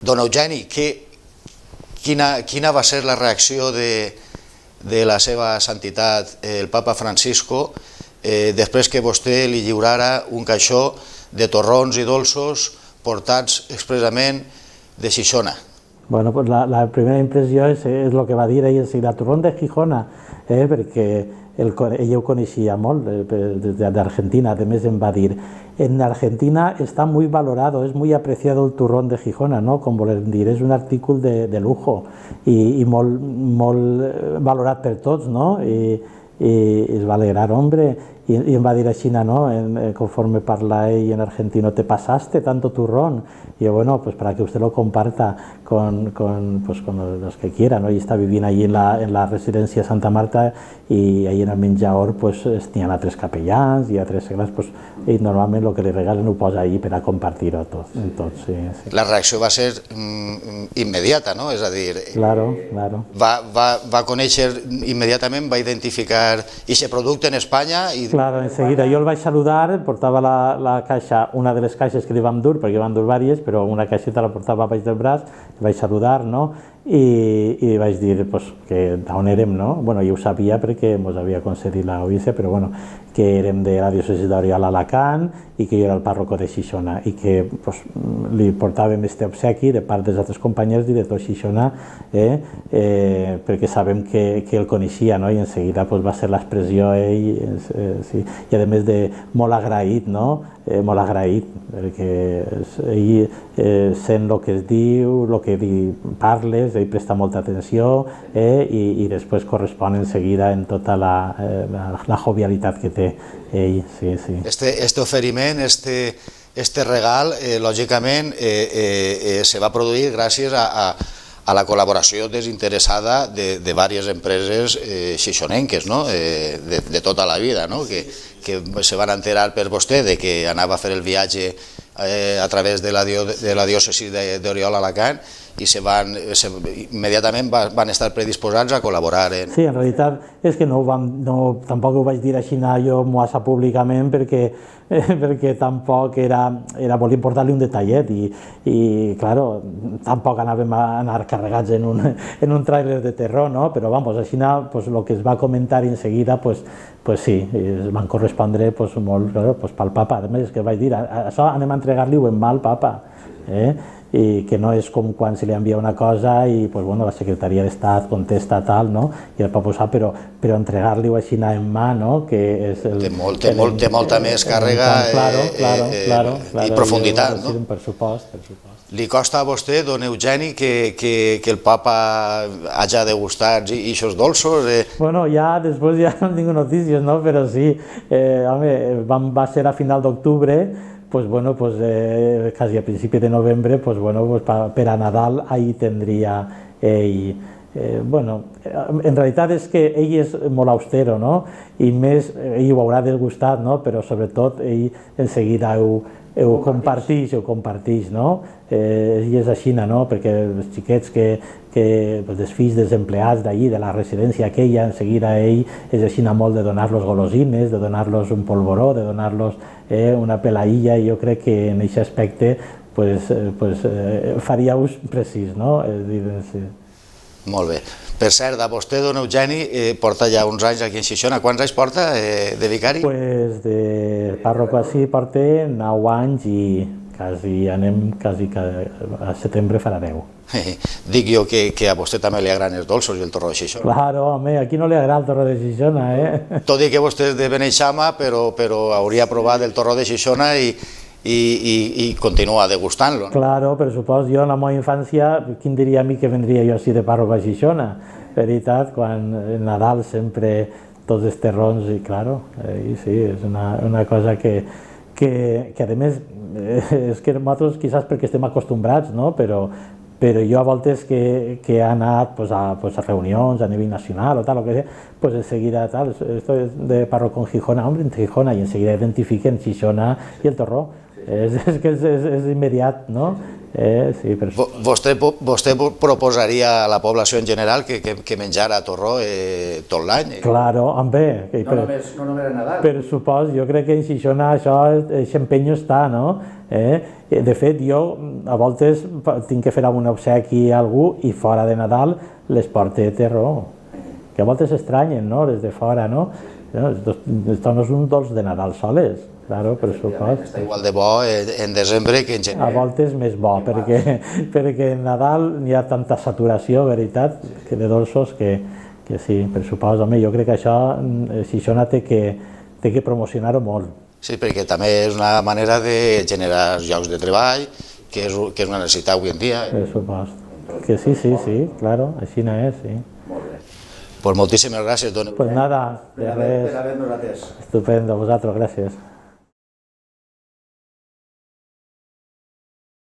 Don Eugeni, quina va ser la reacció de la seva santitat, el papa Francisco, després que vostè li lliurara un caixó de torrons i dolços portats expressament de Xixona? Bueno, pues la primera impressió és el que va dir ell enseguida, torrón de Gijona, perquè ella ho coneixia molt d'Argentina. A més em va dir, en Argentina está muy valorado, es muy apreciado el turrón de Gijona, ¿no? Com volem dir, és un artícul de lujo i molt valorat per tots, no? I es va alegrar, hombre, y em va dir així, ¿no? Conforme parla ell en argentino, te pasaste tanto turrón. Y yo, bueno, pues para que usted lo comparta con los que quiera, ¿no? Y está viviendo allí en la residencia Santa Marta, y ahí en el menjador pues n'hi ha 3 capellans, hi ha 3 segles, pues ell normalment el que li regalen ho posa ahí per a compartir-ho tot. Sí. La reacció va ser immediata, no? És a dir, claro. Va conèixer immediatament, va identificar aquest producte en Espanya i... Claro, enseguida jo el vaig saludar, portava la caixa, una de les caixes que li vam dur, perquè vam dur diverses, però una caixeta la portava baix del braç, el vaig saludar, no? I vaig dir pues, que d'on érem, no? Bueno, jo ho sabia perquè ens havia concedit l'audiència, però bueno, que érem de la diòcesi d'Oriola a Alacant i que jo era el pàrroco de Xixona i que pues, li portàvem este obsequi de part dels altres companys i de tot Xixona, perquè sabem que el coneixia, no? I en seguida pues, va ser l'expressió ell, sí. I a més de molt agraït, no? Molt agraït, perquè ell sent el que es diu, el que parles, ell presta molta atenció i després correspon en seguida en tota la jovialitat que té ell. Sí. Este oferiment, este regal, lògicament, se va produir gràcies a la col·laboració desinteressada de diverses empreses xixonenques, no? De tota la vida, no? Que se van enterar per vostè de que anava a fer el viatge a través de la diòcesi d'Oriola a Alacant i immediatament van estar predisposats a col·laborar. Sí, en realitat és que tampoc ho vaig dir així jo massa públicament perquè tampoc volia portar-li un detallet i claro, tampoc anàvem a anar carregats en un tràiler de terror, no? Però vamos, així el que es va comentar en seguida, pues sí, es van correspondre molt pel papa. A més, que vaig dir, això anem a entregar-li-ho en mà al papa, i que no és com quan se li envia una cosa i la secretaria d'Estat contesta tal, no? I el papa ho sap, però entregar-li-ho així en mà, no? Té molta més càrrega i profunditat, no? Per supost. Li costa a vostè, don Eugeni, que el papa hagi degustat aquests dolços? Bueno, després ja no tinc notícies, no? Però sí, home, va ser a final d'octubre, quasi a principi de novembre, per a Nadal ahí tindria ell. En realitat és que ell és molt austero, no? I més, ell ho haurà desgustat, no? Però sobretot ell en seguida ho comparteix, no? I és així, no? Perquè els xiquets els fills dels empleats d'allí, de la residència aquella, en seguida ell és així molt de donar-los golosines, de donar-los un polvoró, de donar-los una pelaïlla, i jo crec que en aquest aspecte faria ús precís, no? Molt bé. Per cert, a vostè, don Eugeni, porta ja uns anys aquí en Xixona. Quants anys porta de vicari? De pàrroco així porta 9 anys i quasi a setembre farà 10. Dic jo que a vostè també li agraden els dolços i el torró de Xixona. Claro, home, a qui no li agrada el torró de Xixona, Tot i que vostè és de Beneixama, però hauria provat el torró de Xixona i continua degustant-lo. Claro, per supost, jo en la meva infància, quin diria a mi que vendria jo així de pàrroco a Xixona? Veritat, quan en Nadal sempre tots els terrons, i claro, sí, és una cosa que a més, és que nosaltres, quizás perquè estem acostumbrats, no? Però jo a voltes que he anat a reunions a nivell nacional o tal, en seguida esto es de párroco en Gijona, hombre, en Gijona, i en seguida identifiquen Xixona i el torró. És que és immediat, no? Sí, per això. Vostè proposaria a la població en general que menjara torró tot l'any? Claro, home, No només a Nadal. per supòs, jo crec que en Xixona això, aquest empenyo està, no? De fet, jo a voltes tinc que fer algun obsequi a algú i fora de Nadal les porte torró, que a voltes s'estranyen, no?, des de fora, no? Esto no és un dolç de Nadal soles, claro, per supòs. Està igual de bo en desembre que en gener. A voltes més bo, perquè en Nadal n'hi ha tanta saturació, veritat, que de dolços que sí, per supòs, home, jo crec que això Xixona té que promocionar-ho molt. Sí, perquè també és una manera de generar llocs de treball, que és una necessitat avui en dia. Per supòs. Que sí, claro, així no és, sí. Pues moltíssimes gràcies, Don. Pues nada, de res. Per haver-nos atès. Estupendo, a vosaltres, gràcies.